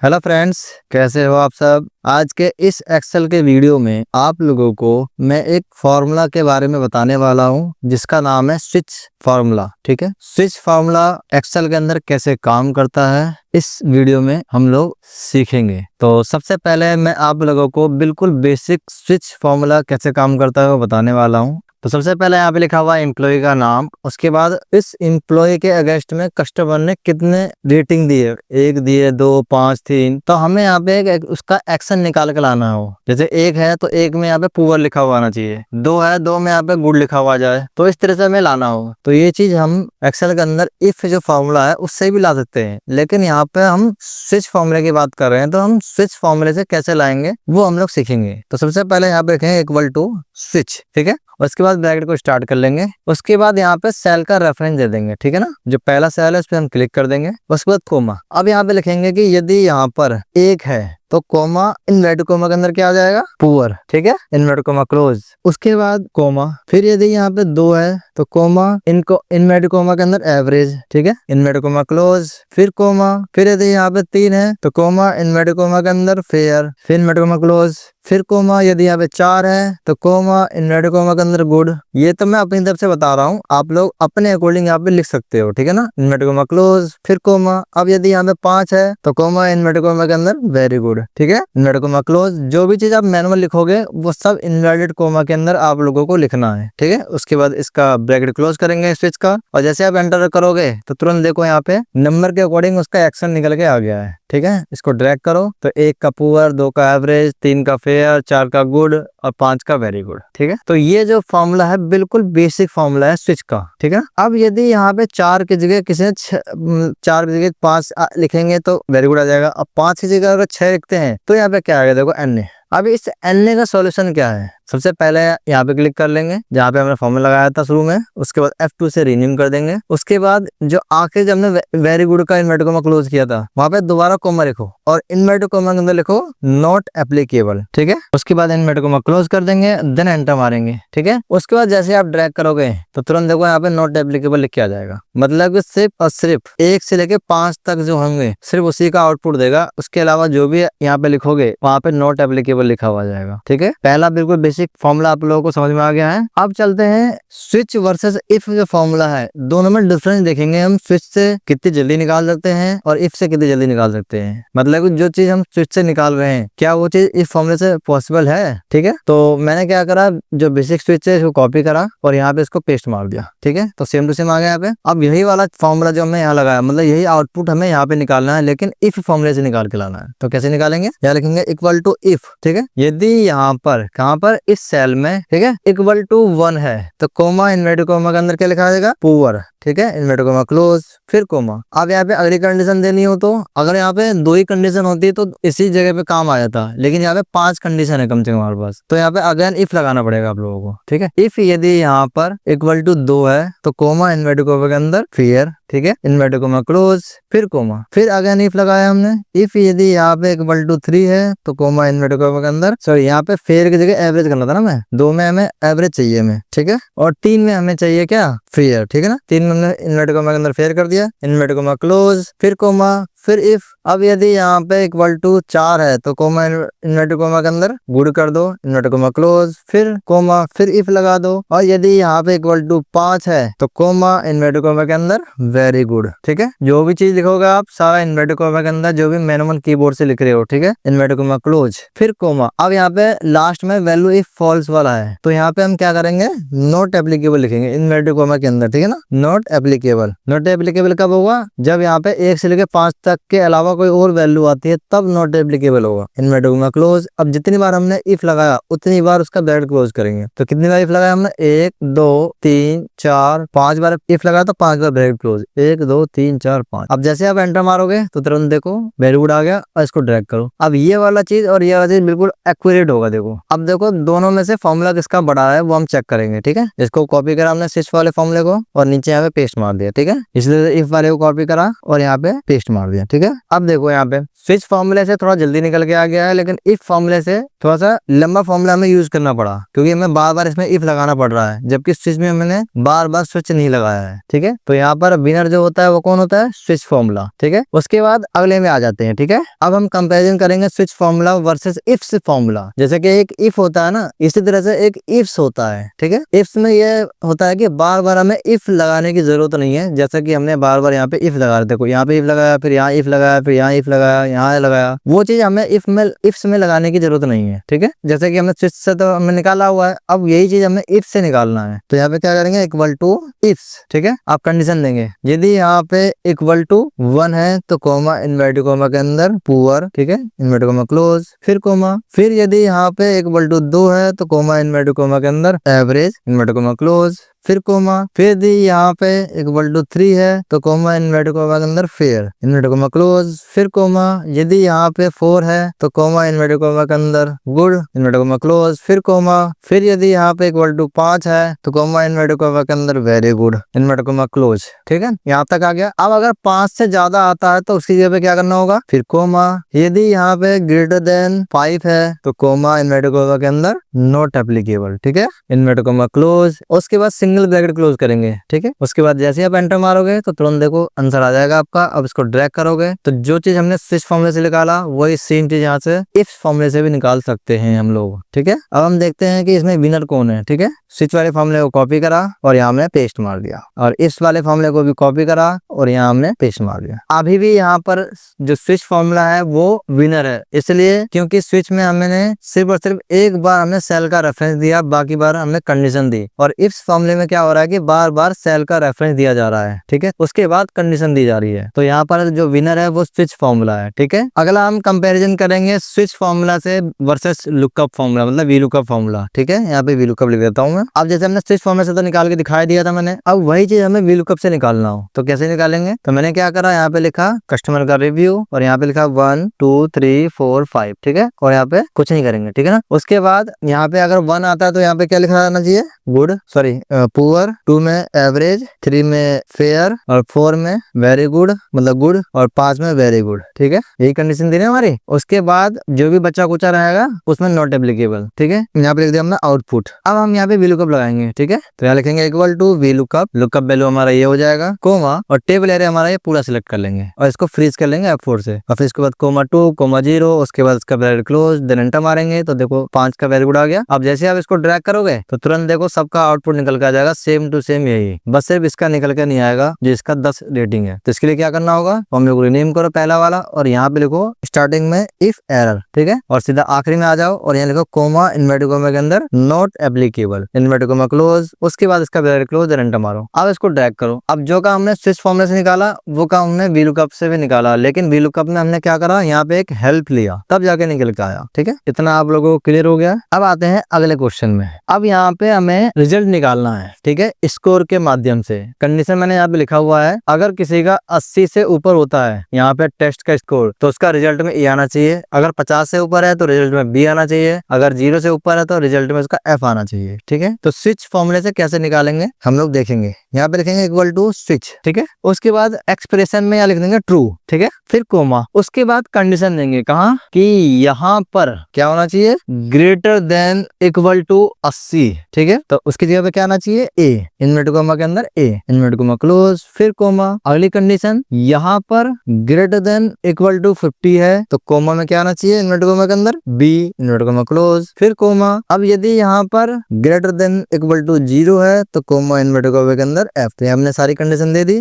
Hello friends, कैसे हो आप सब। आज के इस एक्सेल के वीडियो में आप लोगों को मैं एक फॉर्मूला के बारे में बताने वाला हूं जिसका नाम है स्विच फार्मूला। ठीक है, स्विच फार्मूला एक्सेल के अंदर कैसे काम करता है इस वीडियो में हम लोग सीखेंगे। तो सबसे पहले मैं आप लोगों को बिल्कुल बेसिक स्विच फार्मूला कैसे काम करता है वो बताने वाला हूँ। तो सबसे पहले यहाँ पे लिखा हुआ है एम्प्लॉय का नाम, उसके बाद इस एम्प्लॉय के अगेंस्ट में कस्टमर ने कितने रेटिंग दी है, 1 दिए, 2, 5, 3। तो हमें यहाँ पे उसका एक्शन निकाल के लाना हो। जैसे 1 है तो 1 में यहाँ पे पुअर लिखा हुआ आना चाहिए, 2 है 2 में यहाँ पे गुड लिखा हुआ जाए, तो इस तरह से हमें लाना हो। तो ये चीज हम एक्सेल के अंदर इफ जो फॉर्मूला है उससे भी ला सकते हैं, लेकिन यहाँ पे हम स्विच फॉर्मूले की बात कर रहे हैं, तो हम स्विच फॉर्मूले से कैसे लाएंगे वो हम लोग सीखेंगे। तो सबसे पहले यहाँ पे लिखेंगे इक्वल टू स्विच, ठीक है। उसके बाद ब्रैकेट को स्टार्ट कर लेंगे, उसके बाद यहाँ पे सेल का रेफरेंस दे देंगे, ठीक है ना। जो पहला सेल है उस पर हम क्लिक कर देंगे, उसके बाद कोमा। अब यहाँ पे लिखेंगे कि यदि यहाँ पर 1 है तो कोमा, इनवर्टेड कोमा के अंदर क्या आ जाएगा, पुअर, ठीक है, इनवर्टेड कोमा क्लोज। उसके बाद कोमा, फिर यदि यहाँ पे 2 है तो कोमा, इनको इनवर्टेड कोमा के अंदर एवरेज, ठीक है, इनवर्टेड कोमा क्लोज, फिर कोमा, फिर यदि यहाँ पे 3 है तो कोमा, इनवर्टेड कोमा के अंदर फेयर, फिर इनवर्टेड कोमा क्लोज, फिर कोमा, यदि यहाँ पे 4 है तो कोमा, इनवर्टेड कोमा के अंदर गुड। ये तो मैं अपनी तरफ से बता रहा हूँ, आप लोग अपने अकॉर्डिंग यहाँ पे लिख सकते हो, ठीक है ना। इनवर्टेड कोमा क्लोज, फिर कोमा। अब यदि यहाँ पे 5 है तो कोमा, इनवर्टेड कोमा के अंदर वेरी गुड, ठीक है, इनवर्टेड कोमा क्लोज। जो भी चीज आप मैनुअल लिखोगे वो सब इनवर्टेड कोमा के अंदर आप लोगों को लिखना है, ठीक है। उसके बाद इसका ब्रैकेट क्लोज करेंगे स्विच का, और जैसे आप एंटर करोगे तो तुरंत देखो यहाँ पे नंबर के अकॉर्डिंग उसका एक्शन निकल के आ गया है, ठीक है। इसको ड्रैग करो तो 1 का पुअर, 2 का एवरेज, 3 का फेयर, 4 का गुड और 5 का वेरी गुड, ठीक है। तो ये जो फॉर्मूला है बिल्कुल बेसिक फॉर्मूला है स्विच का, ठीक है। अब यदि यहाँ पे 4 की जगह किसी ने 4 की जगह 5 लिखेंगे तो वेरी गुड आ जाएगा। अब 5 की जगह अगर 6 लिखते हैं तो यहाँ पे क्या आएगा, देखो एन। अब इस एन का सॉल्यूशन क्या है, सबसे पहले यहाँ पे क्लिक कर लेंगे जहाँ पे हमने फॉर्मूला लगाया था शुरू में, उसके बाद F2 से रीनेम कर देंगे। उसके बाद जो आखिर जब हमने वेरी गुड का इन्वर्टेड कोमा क्लोज किया था वहां पे दोबारा कोमा लिखो और इन्वर्टेड कोमा के अंदर लिखो नॉट एप्लीकेबल, ठीक है। उसके बाद इन्वर्टेड कोमा क्लोज कर देंगे, देन एंटर मारेंगे, ठीक है। उसके बाद जैसे आप ड्रैग करोगे तो तुरंत देखो यहाँ पे नॉट एप्लीकेबल लिख के आ जाएगा। मतलब कि सिर्फ और सिर्फ 1 से लेके 5 तक जो होंगे सिर्फ उसी का आउटपुट देगा, उसके अलावा जो भी यहाँ पे लिखोगे वहां पे नॉट एप्लीकेबल लिखा हुआ जाएगा, ठीक है। पहला बिल्कुल बेसिक फॉर्मूला आप लोगों को समझ में आ गया है। अब चलते हैं स्विच वर्सेस इफ जो फॉर्मूला है, दोनों में डिफरेंस देखेंगे। हम स्विच से कितनी जल्दी निकाल सकते हैं और इफ से कितनी जल्दी निकाल सकते हैं। मतलब जो चीज हम स्विच से निकाल रहे हैं क्या वो चीज इस फॉर्मूले से पॉसिबल है, ठीक है। तो मैंने क्या करा, जो बेसिक स्विच है इसको कॉपी करा और यहाँ पे इसको पेस्ट मार दिया, ठीक है। तो सेम टू सेम आ गया यहाँ पे। अब यही वाला फॉर्मूला जो हमने यहाँ लगाया, मतलब यही आउटपुट हमें यहाँ पे निकालना है, लेकिन इफ फॉर्मूले से निकाल के लाना है। तो कैसे निकालेंगे, यहाँ लिखेंगे इक्वल टू इफ, ठीक है। यदि यहाँ पर कहाँ पर इस सेल में, ठीक है, इक्वल टू 1 है तो कोमा, इन्वर्टेड कोमा के अंदर क्या लिखा जाएगा, पुअर, ठीक है, इन्वर्टेड कोमा क्लोज, फिर कोमा। अब यहाँ पे अगली कंडीशन देनी हो तो अगर यहाँ पे 2 ही कंडीशन होती तो इसी जगह पे काम आ जाता, लेकिन यहाँ पे 5 कंडीशन है कम से कम हमारे पास, तो यहाँ पे अगेन इफ लगाना पड़ेगा आप लोगों को, ठीक है। इफ यदि यहाँ पर इक्वल टू 2 है तो कोमा, इन्वर्टेड कोमा के अंदर फेयर, ठीक है, इन्वर्टेड कोमा क्लोज, फिर कोमा, फिर अगेन इफ लगाया हमने। इफ यदि यहाँ पे इक्वल टू 3 है तो कोमा, इन्वर्टेड कोमा के अंदर, सॉरी यहाँ पे फेयर की जगह एवरेज करना था ना, मैं 2 में हमें एवरेज चाहिए हमें, ठीक है, और 3 में हमें चाहिए क्या, फेयर, ठीक है ना। 3 में हमने इन्वर्टेड कोमा के अंदर फेयर कर दिया, इन्वर्टेड कोमा क्लोज, फिर कोमा, फिर इफ। अब यदि यहाँ पे इक्वल टू 4 है तो कोमा, इन्वर्टेड कोमा के अंदर गुड कर दो, इन्वर्टेड कोमा क्लोज, फिर कोमा, फिर इफ लगा दो। और यदि यहाँ पे इक्वल टू 5 है तो कोमा, इन्वर्टेड कोमा के अंदर वेरी गुड, ठीक है। जो भी चीज लिखोगे आप सारा इन्वर्टेड कोमा के अंदर, जो भी मैनुअल कीबोर्ड से लिख रहे हो, ठीक है, इन्वर्टेड कोमा क्लोज, फिर कोमा। अब यहाँ पे लास्ट में वैल्यू इफ फॉल्स वाला है तो यहाँ पे हम क्या करेंगे, नॉट एप्लीकेबल लिखेंगे इन्वर्टेड कोमा के अंदर, ठीक है ना। नॉट एप्लीकेबल, नॉट एप्लीकेबल कब होगा, जब यहाँ पे 1 से लेके 5 तक के अलावा कोई और वैल्यू आती है तब नॉट एप्लीकेबल होगा, इन्वर्टेड कोमा क्लोज। अब जितनी बार हमने इफ लगाया उतनी बार उसका ब्रैकेट क्लोज करेंगे। तो कितनी बार इफ लगाया हमने, 1, 2, 3, 4, 5 बार इफ लगाया तो 5 बार ब्रैकेट क्लोज, 1, 2, 3, 4, 5। अब जैसे आप एंटर मारोगे तो तुरंत देखो वेरी गुड आ गया और इसको ड्रैग करो। अब ये वाला चीज और ये वाला चीज बिल्कुल एक्यूरेट होगा। देखो अब देखो दोनों में से फॉर्मूला किसका बड़ा है वो हम चेक करेंगे, ठीक है। इसको कॉपी करा हमने स्विच वाले फॉर्मूले को और नीचे यहाँ पे पेस्ट मार दिया, ठीक है। इसलिए इफ वाले को कॉपी करा और यहाँ पे पेस्ट मार दिया। हैं, ठीक है। अब देखो यहाँ पे स्विच फॉर्मूले से थोड़ा जल्दी निकल के आ गया है, लेकिन इफ फॉर्मूले से थोड़ा सा लंबा फॉर्मूला हमें यूज करना पड़ा, क्योंकि हमें बार बार इसमें इफ लगाना पड़ रहा है, जबकि स्विच में मैंने बार बार स्विच नहीं लगाया है, ठीक है। तो यहाँ पर विनर जो होता है वो कौन होता है, स्विच फॉर्मूला, ठीक है। उसके बाद अगले में आ जाते हैं, ठीक है। अब हम कंपेरिजन करेंगे switch formula versus ifs formula. जैसे कि एक इफ होता है ना, इसी तरह से एक इफ्स होता है, ठीक है। इफ्स में ये होता है कि बार बार हमें इफ लगाने की जरूरत नहीं है, जैसा कि हमने बार बार यहाँ पे इफ लगा रहे, देखो यहाँ पे इफ लगाया, फिर यहाँ इफ लगाया, फिर यहाँ इफ लगाया, यहाँ लगाया, वो चीज हमें इफ्स में लगाने की जरूरत नहीं है, ठीक है। जैसे कि हमने स्विच से तो हमें निकाला हुआ है, अब यही चीज हमें इफ से निकालना है। तो यहाँ पे क्या करेंगे, इक्वल टू इफ्स, ठीक है। आप कंडीशन देंगे, यदि यहाँ पे इक्वल टू 1 है तो कोमा इनवर्टेड कोमा के अंदर पुअर, ठीक है, इनवर्टेड कोमा क्लोज, फिर कोमा, फिर यदि यहाँ पे इक्वल टू 2 है तो कोमा इनवर्टेड कोमा के अंदर एवरेज, इनवर्टेड कोमा क्लोज, फिर कोमा, फिर यदि यहाँ पे इक्वल टू 3 है तो कोमा इनवर्टेड कोमा के अंदर फेयर, इनवर्टेड कोमा क्लोज, फिर कोमा, यदि यहाँ पे 4 है तो कोमा इनवर्टेड कोमा के अंदर गुड, इनवर्टेड कोमा क्लोज, फिर कोमा, फिर यदि यहाँ पे इक्वल टू 5 है तो कोमा इनवर्टेड कोमा के अंदर very good, inverted comma close, ठीक है। यहाँ तक आ गया। अब अगर 5 से ज्यादा आता है तो उसकी जगह पे क्या करना होगा, फिर कोमा, यदि यहाँ पे ग्रेटर देन 5 है तो कोमा इनवर्टेड कोमा के अंदर नॉट एप्लीकेबल, ठीक है, इनवर्टेड कोमा क्लोज। उसके बाद सिंगल ब्रैकेट क्लोज करेंगे, ठीक है। उसके बाद जैसे आप एंटर मारोगे तो तुरंत देखो आंसर आ जाएगा आपका। अब इसको ड्रैग करोगे तो जो चीज हमने स्विच फॉर्मूले से निकाला वही सेम चीज यहाँ से इफ फॉर्मूले से भी निकाल सकते हैं हम लोग, ठीक है। अब हम देखते हैं कि इसमें विनर कौन है, ठीक है। स्विच वाले फॉर्मूले को कॉपी करा और यहाँ हमने पेस्ट मार दिया, और इस वाले फॉर्मूले को भी कॉपी करा और यहाँ हमने पेस्ट मार दिया। अभी भी यहाँ पर जो स्विच फॉर्मूला है वो विनर है, इसलिए क्योंकि स्विच में हमने सिर्फ और सिर्फ एक बार हमने सेल का रेफरेंस दिया, बाकी बार हमने कंडीशन दी। और इफ फॉर्मूले में क्या हो रहा है कि बार बार सेल का रेफरेंस दिया जा रहा है, ठीक है, उसके बाद कंडीशन दी जा रही है। तो यहाँ पर जो विनर है वो स्विच फॉर्मूला है, ठीक है। अगला हम कंपैरिजन करेंगे स्विच फॉर्मूला से वर्सेस लुकअप फॉर्मूला, मतलब वी लुकअप फॉर्मूला, ठीक है। यहाँ पे वी लुकअप लिख देता हूँ मैं। अब जैसे हमने स्विच फॉर्मूला से तो निकाल के दिखाई दिया था मैंने, अब वही चीज हमें वी लुकअप से निकालना हो तो कैसे निकालेंगे। तो मैंने क्या करा, यहाँ पे लिखा कस्टमर का रिव्यू और यहाँ पे लिखा 1 2 3 4 5, ठीक है, और यहाँ पे कुछ नहीं करेंगे, ठीक है ना। उसके बाद यहाँ पे अगर 1 आता है तो यहाँ पे क्या लिखा रहना चाहिए, गुड, सॉरी पुअर, 2 में एवरेज, 3 में फेयर और 4 में वेरी गुड, मतलब गुड, और 5 में वेरी गुड, ठीक है। यही कंडीशन देनी है हमारी। उसके बाद जो भी बच्चा कुचा रहेगा उसमें नॉट एप्लीकेबल, ठीक है। यहाँ पे लिख दिया हमने आउटपुट। अब हम यहाँ पे वी लुकअप लगाएंगे, ठीक है। तो यहाँ लिखेंगे equal to V lookup, lookup value हमारा ये हो जाएगा, कोमा, और टेबल एरिया हमारा ये पूरा सिलेक्ट कर लेंगे और इसको फ्रीज कर लेंगे F4 से, और फिर इसके बाद कोमा 2 कोमा 0, उसके बाद इसका ब्रैकेट क्लोज, देन एंटर मारेंगे तो देखो 5 का वेरी गुड आ गया। अब जैसे आप इसको ड्रैग करोगे तो तुरंत देखो सबका आउटपुट निकल के आ जाएगा सेम टू सेम, यही, बस सिर्फ इसका निकल के नहीं आएगा जो इसका 10 रेटिंग है। तो इसके लिए क्या करना होगा, फॉर्मूले को रीनेम करो पहला वाला और यहाँ पे लिखो स्टार्टिंग में इफ एरर, ठीक है, और सीधा आखिरी में आ जाओ और यहाँ लिखो कोमा इनवर्टेड कोमा के अंदर not applicable, inverted comma close, उसके बाद इसका ब्रैकेट क्लोज, एंटर मारो। अब इसको ड्रैग करो। अब जो काम हमने स्विच फॉर्मूले से निकाला वो काम हमने वी लुकअप से भी निकाला, लेकिन वी लुकअप में हमने क्या करा, यहाँ पे एक हेल्प लिया तब जाके निकल के आया, ठीक है। इतना आप लोगों को क्लियर हो गया। अब आते हैं अगले क्वेश्चन में। अब यहाँ पे हमें रिजल्ट निकालना है, ठीक है, स्कोर के माध्यम से। कंडीशन मैंने यहाँ पे लिखा हुआ है, अगर किसी का 80 से ऊपर होता है यहाँ पे टेस्ट का स्कोर तो उसका रिजल्ट में ए आना चाहिए, अगर 50 से ऊपर है तो रिजल्ट में बी आना चाहिए, अगर 0 से ऊपर है तो रिजल्ट में उसका एफ आना चाहिए, ठीक है। तो स्विच फॉर्मूले से कैसे निकालेंगे हम लोग देखेंगे। यहाँ पे लिखेंगे इक्वल टू स्विच, ठीक है, उसके बाद एक्सप्रेशन में यहाँ लिख देंगे ट्रू, ठीक है, फिर कोमा, उसके बाद कंडीशन देंगे कहाँ कि यहाँ पर क्या होना चाहिए, ग्रेटर देन इक्वल टू 80, ठीक है। तो उसकी जगह पे क्या आना चाहिए, ए, इनवर्टेड कोमा के अंदर ए, इनवर्टेड कोमा क्लोज, फिर कोमा, अगली कंडीशन यहाँ पर ग्रेटर देन इक्वल टू 50 है तो कोमा में क्या आना चाहिए, इनवर्टेड कोमा के अंदर बी, इनवर्टेड कोमा क्लोज, फिर कोमा। अब यदि यहाँ पर ग्रेटर देन इक्वल टू 0 है तो कोमा इनवर्टेड कोमा के अंदर एफ। तो हमने सारी कंडीशन दे दी,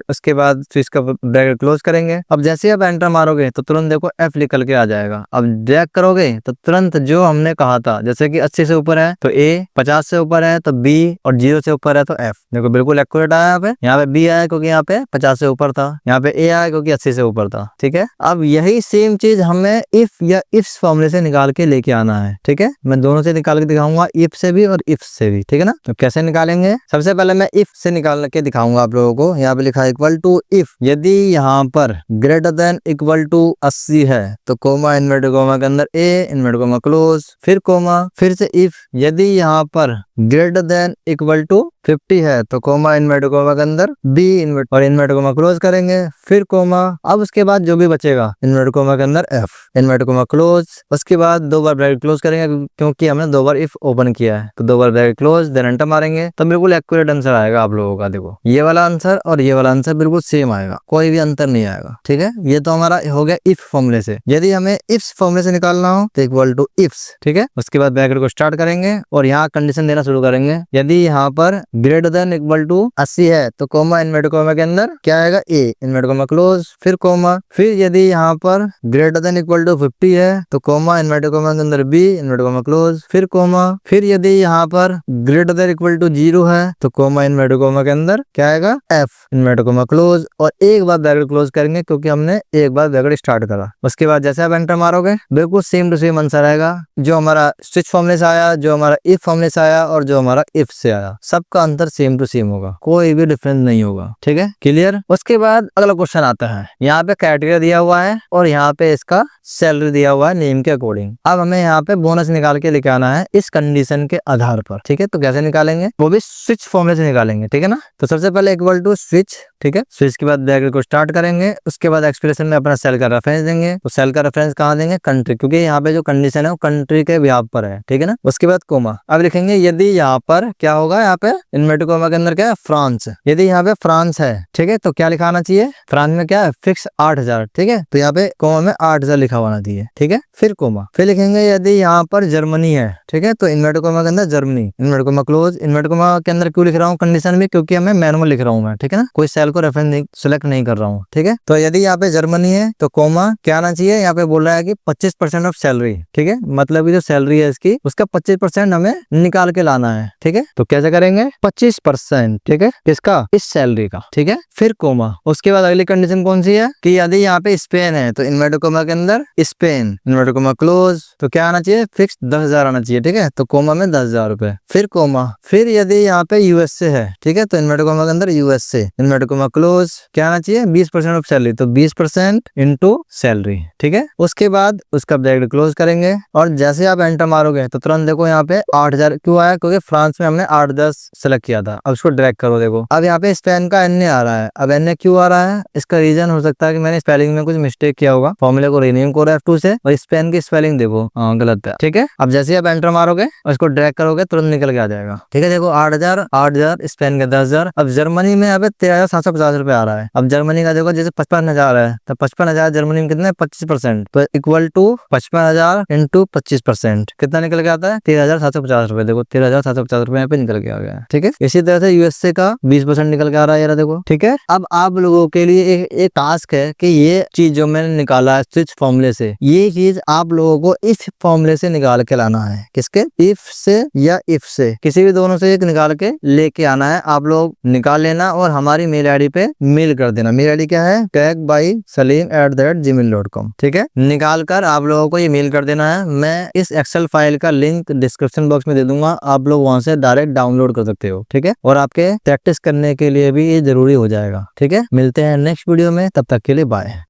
उसके बाद स्विच का ब्रैकेट क्लोज करेंगे। अब जैसे आप एंटर मारोगे तो तुरंत देखो एफ निकल के आ जाएगा। अब ड्रैग करोगे तो तुरंत जो हमने कहा था, जैसे कि 80 से ऊपर है तो ए, 50 से ऊपर है तो बी, और 0 से ऊपर है तो एफ। देखो बिल्कुल एक्यूरेट आया यहाँ पे बी आया क्योंकि यहाँ पे 50 से ऊपर था, यहाँ पे ए आया क्योंकि 80 से ऊपर था, ठीक है। अब यही सेम चीज हमें इफ या इफ्स फॉर्मूले से निकाल के लेके आना है, ठीक है। मैं दोनों से निकाल के दिखाऊंगा, इफ से भी और इफ से भी, ठीक है ना। तो कैसे निकालेंगे, सबसे पहले मैं इफ से निकाल के दिखाऊंगा आप लोगों को। यहाँ पे लिखा है इक्वल टू इफ, यदि यहाँ पर ग्रेटर देन इक्वल टू 80 है तो कोमा इनवर्टेड कोमा के अंदर ए, इनवर्टेड कोमा क्लोज, फिर कोमा, फिर से इफ, यदि यहाँ पर ग्रेटर देन इक्वल टू 50 है तो कोमा इन्वर्टेड कोमा के अंदर बी इन्वर्ट और इन्वर्टेड कोमा क्लोज करेंगे, फिर कोमा। अब उसके बाद जो भी बचेगा इन्वर्टेड कोमा के अंदर एफ, इन्वर्टेड कोमा क्लोज। उसके बाद 2 बार ब्रैकेट क्लोज करेंगे क्योंकि हमने 2 बार इफ ओपन किया है, तो 2 बार ब्रैकेट क्लोज देन एंटर मारेंगे तो बिल्कुल एक्यूरेट आंसर आएगा आप लोगों का। देखो ये वाला आंसर और ये वाला आंसर बिल्कुल सेम आएगा, कोई भी अंतर नहीं आएगा। ठीक है, ये तो हमारा हो गया इफ फॉर्मूले से। यदि हमें इफ्स फॉर्मूले से निकालना हो तो इक्वल टू इफ्स। ठीक है, उसके बाद ब्रैकेट को स्टार्ट करेंगे और यहाँ कंडीशन देना शुरू करेंगे। यदि यहाँ पर ग्रेटर देन इक्वल टू 80 है तो कोमा इन्वर्टेड कोमा के अंदर क्या आएगा ए इन्वर्टेड कोमा क्लोज, फिर कोमा। फिर यदि यहाँ पर ग्रेटर देन इक्वल टू 50 है तो कोमा इन्वर्टेड कोमा के अंदर बी इन्वर्टेड कोमा क्लोज, फिर कोमा। फिर यदि यहाँ पर ग्रेटर देन इक्वल टू 0 है तो कोमा इन्वर्टेड कोमा के अंदर क्या आएगा एफ इन्वर्टेड कोमा क्लोज, और एक बार ब्रैकेट क्लोज करेंगे क्योंकि हमने एक बार ब्रैकेट स्टार्ट करा। उसके बाद जैसे आप एंटर मारोगे बिल्कुल सेम टू सेम आंसर आएगा, जो हमारा स्विच फॉर्मूले से आया, जो हमारा इफ फॉर्मूले से आया और जो हमारा इफ से आया, सबका अंतर सेम टू सेम होगा, कोई भी डिफरेंस नहीं होगा। ठीक है, क्लियर। उसके बाद अगला क्वेश्चन आता है, यहाँ पे क्राइटेरिया दिया हुआ है और यहाँ पे इसका सैलरी दिया हुआ है नेम के अकॉर्डिंग। अब हमें यहाँ पे बोनस निकाल के लेके आना है इस कंडीशन के आधार पर। ठीक है, तो कैसे निकालेंगे, वो भी स्विच फॉर्मूले से निकालेंगे। ठीक है ना, तो सबसे पहले इक्वल टू स्विच। ठीक है, स्विच के बाद ब्रैकेट को स्टार्ट करेंगे, उसके बाद एक्सप्रेशन में अपना सेल का रेफरेंस देंगे। तो सेल का रेफरेंस कहाँ देंगे, कंट्री, क्योंकि यहाँ पे जो कंडीशन है वो कंट्री के व्याप पर है। ठीक है ना, उसके बाद कोमा। अब लिखेंगे यदि यहाँ पर क्या होगा, यहाँ पे इन्वर्टेड कोमा के अंदर क्या है फ्रांस, यदि यहाँ पे फ्रांस है। ठीक है, तो क्या लिखाना चाहिए, फ्रांस में क्या है फिक्स 8000। ठीक है, तो यहाँ पे कोमा में 8000 लिखा होना चाहिए। ठीक है, फिर कोमा। फिर लिखेंगे यदि यहाँ पर जर्मनी है। ठीक है, तो इन्वर्टेड कोमा के अंदर Germany inverted coma close. Inverted coma के अंदर क्यों लिख रहा हूँ कंडीशन में, क्योंकि हमें मैनुअल लिख रहा हूँ मैं। ठीक है ना, कोई सेल को रेफरेंस सिलेक्ट नहीं कर रहा हूँ। ठीक है, तो यदि यहाँ पे जर्मनी है तो कोमा क्या आना चाहिए, यहाँ पे बोल रहा है कि 25% ऑफ सैलरी। ठीक है, मतलब की जो सैलरी है इसकी उसका 25% हमें निकाल के लाना है। ठीक है, तो कैसे करेंगे 25%। ठीक है, किसका, इस सैलरी का। ठीक है, फिर कोमा। उसके बाद अगली कंडीशन कौन सी है कि यदि यहाँ पे स्पेन है तो इन्वर्टेड कोमा के अंदर स्पेन इन्वर्टेड कोमा क्लोज, तो क्या आना चाहिए फिक्स 10,000 आना चाहिए। ठीक है, तो कोमा में 10,000 रुपए, फिर कोमा। फिर यदि यहाँ पे यूएसए है, ठीक है, तो इन्वर्टेड कोमा के अंदर यूएसए इन्वर्टेड कोमा क्लोज, क्या आना चाहिए 20% ऑफ सैलरी, तो 20% इंटू सैलरी। ठीक है, उसके बाद उसका ब्रैकेट क्लोज करेंगे और जैसे आप एंटर मारोगे तो तुरंत देखो यहाँ पे 8000 क्यों आया, क्योंकि फ्रांस में हमने 8-10 सेलेक्ट किया था। अब उसको ड्रैग करो, देखो अब यहाँ पे स्पेन का एन आ रहा है। अब एन क्यों आ रहा है, इसका रीजन हो सकता है कि मैंने स्पेलिंग में कुछ मिस्टेक किया होगा, फॉर्मूले को रीनेम करो F2 से, और स्पेन की स्पेलिंग देखो गलत है। ठीक है, अब जैसे आप एंटर मारोगे और इसको ड्रैग करोगे तुरंत निकल के आ जाएगा। ठीक है, देखो 8,000 स्पेन के 10,000। अब जर्मनी में यहाँ पे 13,750 रुपए आ रहा है। अब जर्मनी का देखो जैसे 55,000 है तो 55,000 जर्मनी में कितने 25%, तो इक्वल टू 55,000 इंटू 25% कितना निकल के आता है 13,750 रुपए। देखो 13,750 रुपए यहाँ पे निकल के आ गया है। ठीक है, इसी तरह से यूएसए का 20% निकल के आ रहा है, देखो। ठीक है, अब आप लोगों के लिए एक टास्क है कि ये चीज जो मैंने निकाला है स्विच फॉर्मूले से, ये चीज आप लोगों को इस फॉर्मूले से निकाल के लाना है। किसके, इफ से या इफ से, किसी भी दोनों से एक निकाल के लेके आना है। आप लोग निकाल लेना और हमारी मेल आईडी पे मेल कर देना। मेल आईडी क्या है, techbysalim@gmail.com। ठीक है, निकाल कर आप लोगों को ये मेल कर देना है। मैं इस एक्सेल फाइल का लिंक डिस्क्रिप्शन बॉक्स में दे दूंगा, आप लोग वहां से डायरेक्ट डाउनलोड कर सकते हो। ठीक है, और आपके प्रैक्टिस करने के लिए भी ये जरूरी हो जाएगा। ठीक है, मिलते हैं नेक्स्ट वीडियो में, तब तक के लिए बाय।